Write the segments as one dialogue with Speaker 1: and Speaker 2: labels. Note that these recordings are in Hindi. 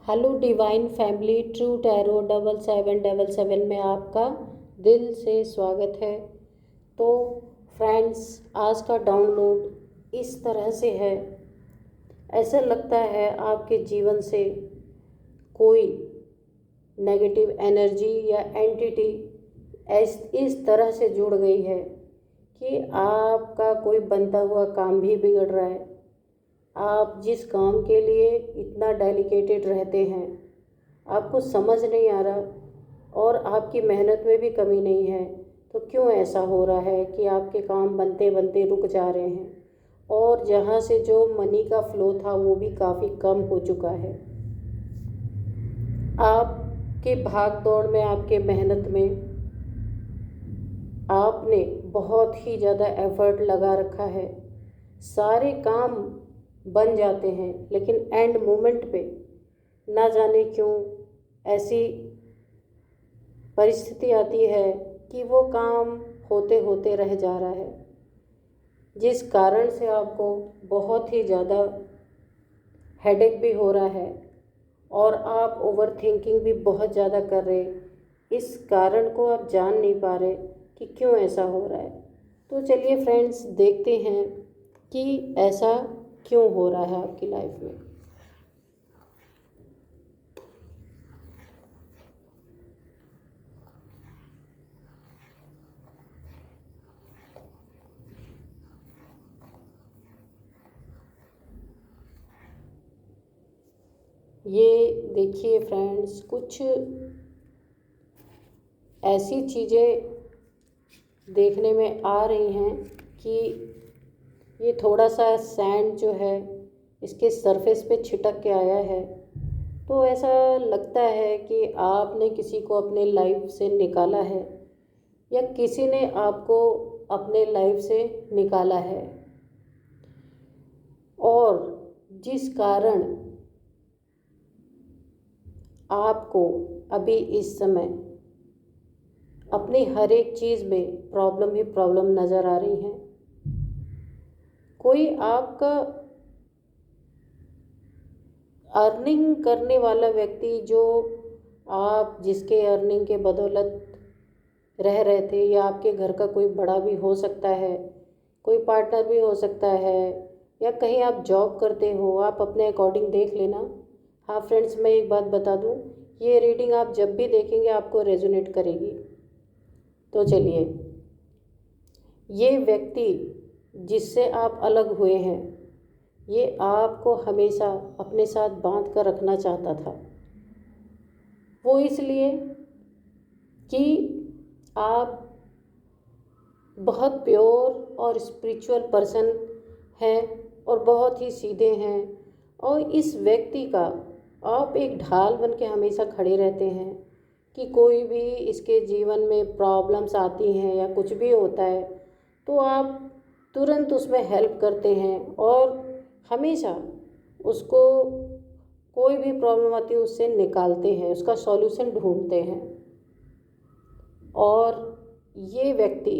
Speaker 1: Hello divine family, true tarot 7777 में आपका दिल से स्वागत है। तो फ्रेंड्स, आज का डाउनलोड इस तरह से है। ऐसा लगता है आपके जीवन से कोई नेगेटिव एनर्जी या एंटिटी इस तरह से जुड़ गई है कि आपका कोई बनता हुआ काम भी बिगड़ रहा है। आप जिस काम के लिए इतना डेडिकेटेड रहते हैं, आपको समझ नहीं आ रहा और आपकी मेहनत में भी कमी नहीं है, तो क्यों ऐसा हो रहा है कि आपके काम बनते बनते रुक जा रहे हैं और जहाँ से जो मनी का फ्लो था वो भी काफ़ी कम हो चुका है। आपके भाग दौड़ में, आपके मेहनत में आपने बहुत ही ज़्यादा एफर्ट लगा रखा है, सारे काम बन जाते हैं, लेकिन एंड मोमेंट पे ना जाने क्यों ऐसी परिस्थिति आती है कि वो काम होते होते रह जा रहा है, जिस कारण से आपको बहुत ही ज़्यादा हेडेक भी हो रहा है और आप ओवर थिंकिंग भी बहुत ज़्यादा कर रहे। इस कारण को आप जान नहीं पा रहे कि क्यों ऐसा हो रहा है। तो चलिए फ्रेंड्स, देखते हैं कि ऐसा क्यों हो रहा है आपकी लाइफ में। ये देखिए फ्रेंड्स, कुछ ऐसी चीज़ें देखने में आ रही हैं कि ये थोड़ा सा सैंड जो है इसके सरफेस पे छिटक के आया है। तो ऐसा लगता है कि आपने किसी को अपने लाइफ से निकाला है या किसी ने आपको अपने लाइफ से निकाला है, और जिस कारण आपको अभी इस समय अपनी हर एक चीज़ में प्रॉब्लम ही प्रॉब्लम नज़र आ रही है। कोई आपका अर्निंग करने वाला व्यक्ति, जो आप जिसके अर्निंग के बदौलत रह रहे थे, या आपके घर का कोई बड़ा भी हो सकता है, कोई पार्टनर भी हो सकता है, या कहीं आप जॉब करते हो, आप अपने अकॉर्डिंग देख लेना। हाँ फ्रेंड्स, मैं एक बात बता दूं, ये रीडिंग आप जब भी देखेंगे आपको रेजोनेट करेगी। तो चलिए, ये व्यक्ति जिससे आप अलग हुए हैं, ये आपको हमेशा अपने साथ बांध कर रखना चाहता था। वो इसलिए कि आप बहुत प्योर और स्पिरिचुअल पर्सन हैं और बहुत ही सीधे हैं, और इस व्यक्ति का आप एक ढाल बन के हमेशा खड़े रहते हैं कि कोई भी इसके जीवन में प्रॉब्लम्स आती हैं या कुछ भी होता है तो आप तुरंत उसमें हेल्प करते हैं और हमेशा उसको कोई भी प्रॉब्लम आती है उससे निकालते हैं, उसका सॉल्यूशन ढूंढते हैं। और ये व्यक्ति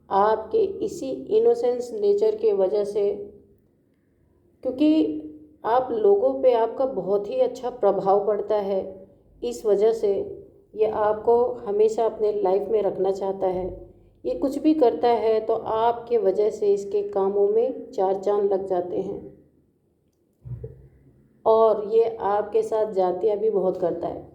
Speaker 1: आपके इसी इनोसेंस नेचर की वजह से, क्योंकि आप लोगों पे आपका बहुत ही अच्छा प्रभाव पड़ता है, इस वजह से ये आपको हमेशा अपने लाइफ में रखना चाहता है। ये कुछ भी करता है तो आपके वजह से इसके कामों में चार चांद लग जाते हैं, और ये आपके साथ जातियाँ भी बहुत करता है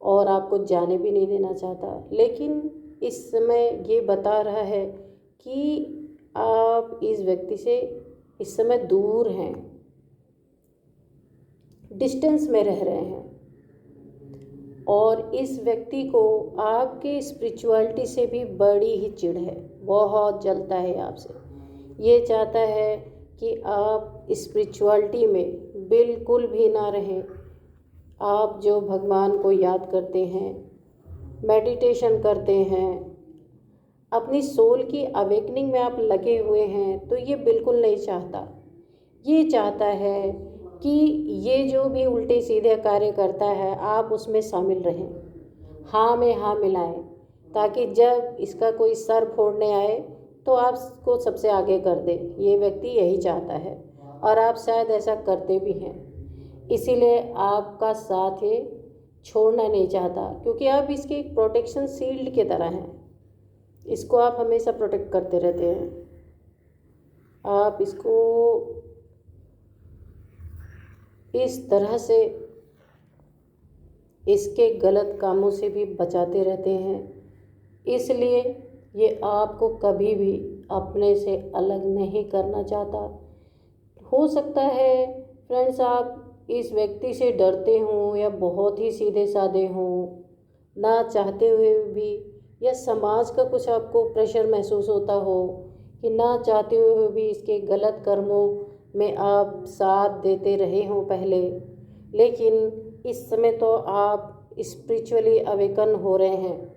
Speaker 1: और आपको जाने भी नहीं देना चाहता। लेकिन इस समय ये बता रहा है कि आप इस व्यक्ति से इस समय दूर हैं, डिस्टेंस में रह रहे हैं, और इस व्यक्ति को आपके स्पिरिचुअलिटी से भी बड़ी ही चिढ़ है, बहुत जलता है आपसे। ये चाहता है कि आप स्पिरिचुअलिटी में बिल्कुल भी ना रहें। आप जो भगवान को याद करते हैं, मेडिटेशन करते हैं, अपनी सोल की अवेकनिंग में आप लगे हुए हैं, तो ये बिल्कुल नहीं चाहता। ये चाहता है कि ये जो भी उल्टे सीधे कार्य करता है आप उसमें शामिल रहें, हाँ में हाँ मिलाएं, ताकि जब इसका कोई सर फोड़ने आए तो आपको सबसे आगे कर दे। ये व्यक्ति यही चाहता है और आप शायद ऐसा करते भी हैं। इसीलिए आपका साथ ये छोड़ना नहीं चाहता, क्योंकि आप इसके एक प्रोटेक्शन शील्ड की तरह हैं। इसको आप हमेशा प्रोटेक्ट करते रहते हैं। आप इसको इस तरह से इसके गलत कामों से भी बचाते रहते हैं। इसलिए ये आपको कभी भी अपने से अलग नहीं करना चाहता। हो सकता है फ्रेंड्स, आप इस व्यक्ति से डरते हों या बहुत ही सीधे साधे हों, ना चाहते हुए भी, या समाज का कुछ आपको प्रेशर महसूस होता हो कि ना चाहते हुए भी इसके गलत कर्मों में आप साथ देते रहे हों पहले। लेकिन इस समय तो आप स्पिरिचुअली अवेकन हो रहे हैं।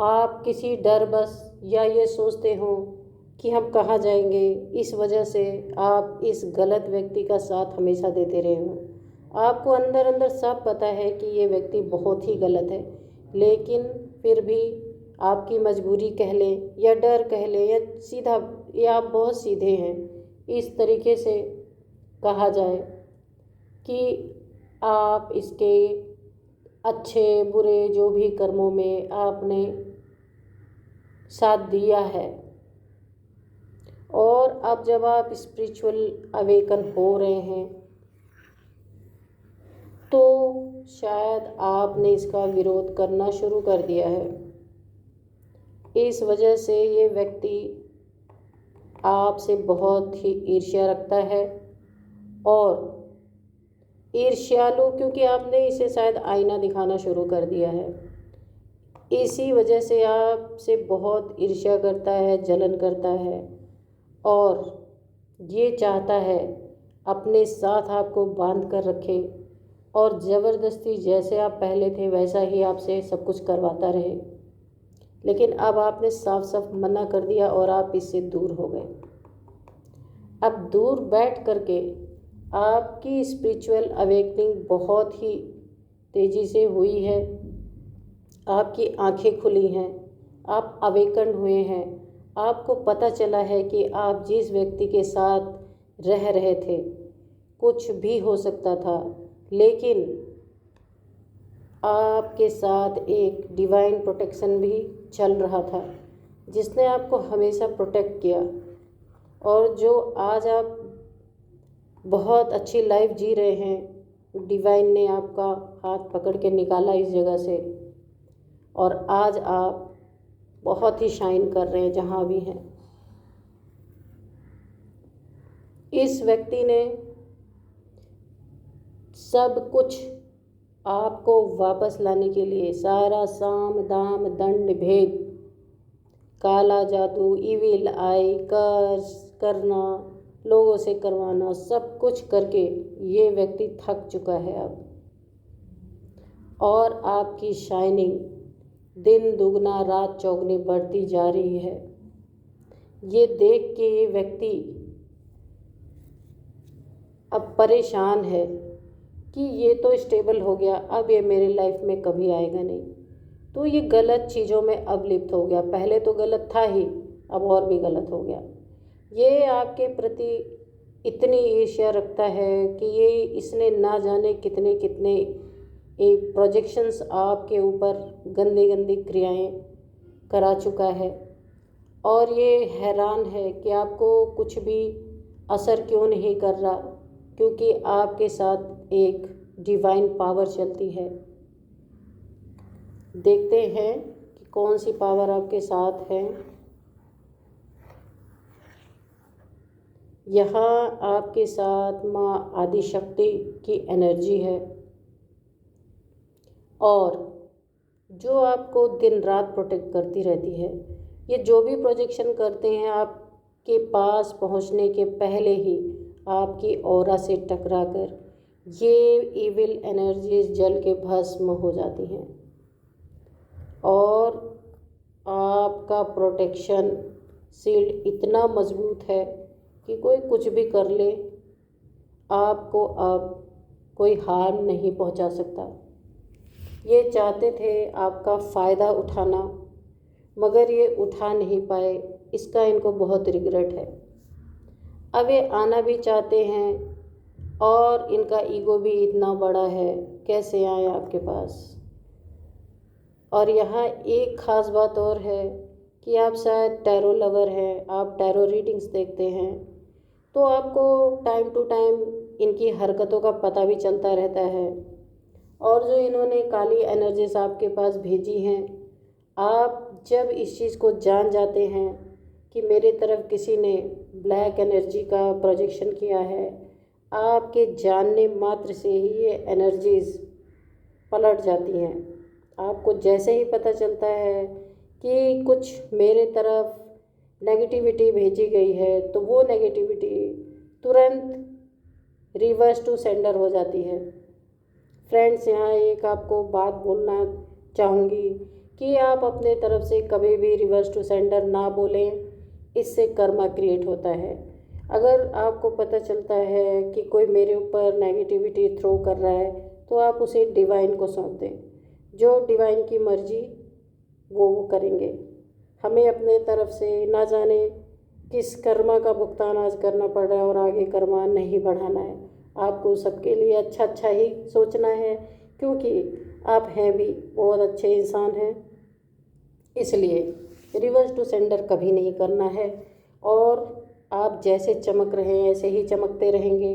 Speaker 1: आप किसी डर बस या ये सोचते हो कि हम कहाँ जाएंगे, इस वजह से आप इस गलत व्यक्ति का साथ हमेशा देते रहे हो। आपको अंदर अंदर सब पता है कि ये व्यक्ति बहुत ही गलत है, लेकिन फिर भी आपकी मजबूरी कह लें या डर कह लें या सीधा, या आप बहुत सीधे हैं, इस तरीके से कहा जाए कि आप इसके अच्छे बुरे जो भी कर्मों में आपने साथ दिया है। और अब जब आप स्पिरिचुअल अवेकन हो रहे हैं तो शायद आपने इसका विरोध करना शुरू कर दिया है। इस वजह से ये व्यक्ति आपसे बहुत ही ईर्ष्या रखता है, और ईर्ष्यालु, क्योंकि आपने इसे शायद आईना दिखाना शुरू कर दिया है, इसी वजह से आपसे बहुत ईर्ष्या करता है, जलन करता है, और ये चाहता है अपने साथ आपको बांध कर रखे और ज़बरदस्ती जैसे आप पहले थे वैसा ही आपसे सब कुछ करवाता रहे। लेकिन अब आपने साफ साफ मना कर दिया और आप इससे दूर हो गए। अब दूर बैठ करके आपकी स्पिरिचुअल अवेकनिंग बहुत ही तेज़ी से हुई है। आपकी आंखें खुली हैं, आप अवेकन हुए हैं। आपको पता चला है कि आप जिस व्यक्ति के साथ रह रहे थे कुछ भी हो सकता था, लेकिन आपके साथ एक डिवाइन प्रोटेक्शन भी चल रहा था जिसने आपको हमेशा प्रोटेक्ट किया। और जो आज आप बहुत अच्छी लाइफ जी रहे हैं, डिवाइन ने आपका हाथ पकड़ के निकाला इस जगह से, और आज आप बहुत ही शाइन कर रहे हैं जहाँ भी हैं। इस व्यक्ति ने सब कुछ आपको वापस लाने के लिए सारा साम दाम दंड भेद, काला जादू, इविल आई, कर्स करना, लोगों से करवाना, सब कुछ करके ये व्यक्ति थक चुका है अब। और आपकी शाइनिंग दिन दुगना रात चौगुनी बढ़ती जा रही है। ये देख के ये व्यक्ति अब परेशान है कि ये तो स्टेबल हो गया, अब ये मेरी लाइफ में कभी आएगा नहीं। तो ये गलत चीज़ों में अब लिप्त हो गया। पहले तो गलत था ही, अब और भी गलत हो गया। ये आपके प्रति इतनी ईर्ष्या रखता है कि ये इसने ना जाने कितने कितने प्रोजेक्शंस आपके ऊपर गंदी गंदी क्रियाएं करा चुका है, और ये हैरान है कि आपको कुछ भी असर क्यों नहीं कर रहा, क्योंकि आपके साथ एक डिवाइन पावर चलती है। देखते हैं कि कौन सी पावर आपके साथ है। यहाँ आपके साथ माँ आदिशक्ति की एनर्जी है, और जो आपको दिन रात प्रोटेक्ट करती रहती है। ये जो भी प्रोजेक्शन करते हैं आपके पास पहुँचने के पहले ही आपकी ऑरा से टकराकर ये इविल एनर्जीज जल के भस्म हो जाती हैं, और आपका प्रोटेक्शन शील्ड इतना मजबूत है कि कोई कुछ भी कर ले, आपको अब कोई हार्म नहीं पहुंचा सकता। ये चाहते थे आपका फ़ायदा उठाना, मगर ये उठा नहीं पाए, इसका इनको बहुत रिग्रेट है। अब ये आना भी चाहते हैं और इनका ईगो भी इतना बड़ा है, कैसे आए आपके पास। और यहाँ एक ख़ास बात और है कि आप शायद टैरो लवर हैं, आप टैरो रीडिंग्स देखते हैं, तो आपको टाइम टू टाइम इनकी हरकतों का पता भी चलता रहता है। और जो इन्होंने काली एनर्जीज आपके पास भेजी हैं, आप जब इस चीज़ को जान जाते हैं कि मेरे तरफ किसी ने ब्लैक एनर्जी का प्रोजेक्शन किया है, आपके जानने मात्र से ही ये एनर्जीज पलट जाती हैं। आपको जैसे ही पता चलता है कि कुछ मेरे तरफ नेगेटिविटी भेजी गई है, तो वो नेगेटिविटी तुरंत रिवर्स टू सेंडर हो जाती है। फ्रेंड्स, यहाँ एक आपको बात बोलना चाहूँगी कि आप अपने तरफ से कभी भी रिवर्स टू सेंडर ना बोलें, इससे कर्मा क्रिएट होता है। अगर आपको पता चलता है कि कोई मेरे ऊपर नेगेटिविटी थ्रो कर रहा है, तो आप उसे डिवाइन को सौंप दें। जो डिवाइन की मर्जी वो करेंगे। हमें अपने तरफ से ना जाने किस कर्मा का भुगतान आज करना पड़ रहा है और आगे कर्मा नहीं बढ़ाना है। आपको सबके लिए अच्छा अच्छा ही सोचना है, क्योंकि आप हैं भी बहुत अच्छे इंसान हैं। इसलिए रिवर्स टू सेंडर कभी नहीं करना है। और आप जैसे चमक रहे हैं ऐसे ही चमकते रहेंगे,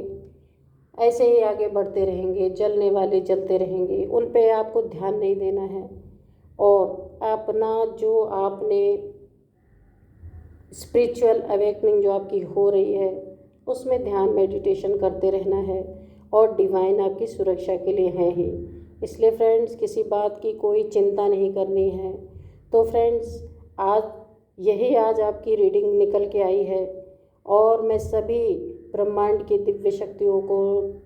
Speaker 1: ऐसे ही आगे बढ़ते रहेंगे। जलने वाले जलते रहेंगे, उन पे आपको ध्यान नहीं देना है। और अपना जो आपने स्पिरिचुअल अवेकनिंग जो आपकी हो रही है, उसमें ध्यान मेडिटेशन करते रहना है। और डिवाइन आपकी सुरक्षा के लिए है ही। इसलिए फ्रेंड्स, किसी बात की कोई चिंता नहीं करनी है। तो फ्रेंड्स, आज आपकी रीडिंग निकल के आई है और मैं सभी ब्रह्मांड की दिव्य शक्तियों को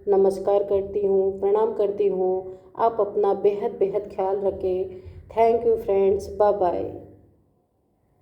Speaker 1: नमस्कार करती हूँ, प्रणाम करती हूँ। आप अपना बेहद बेहद ख्याल रखें। Thank you friends, bye bye.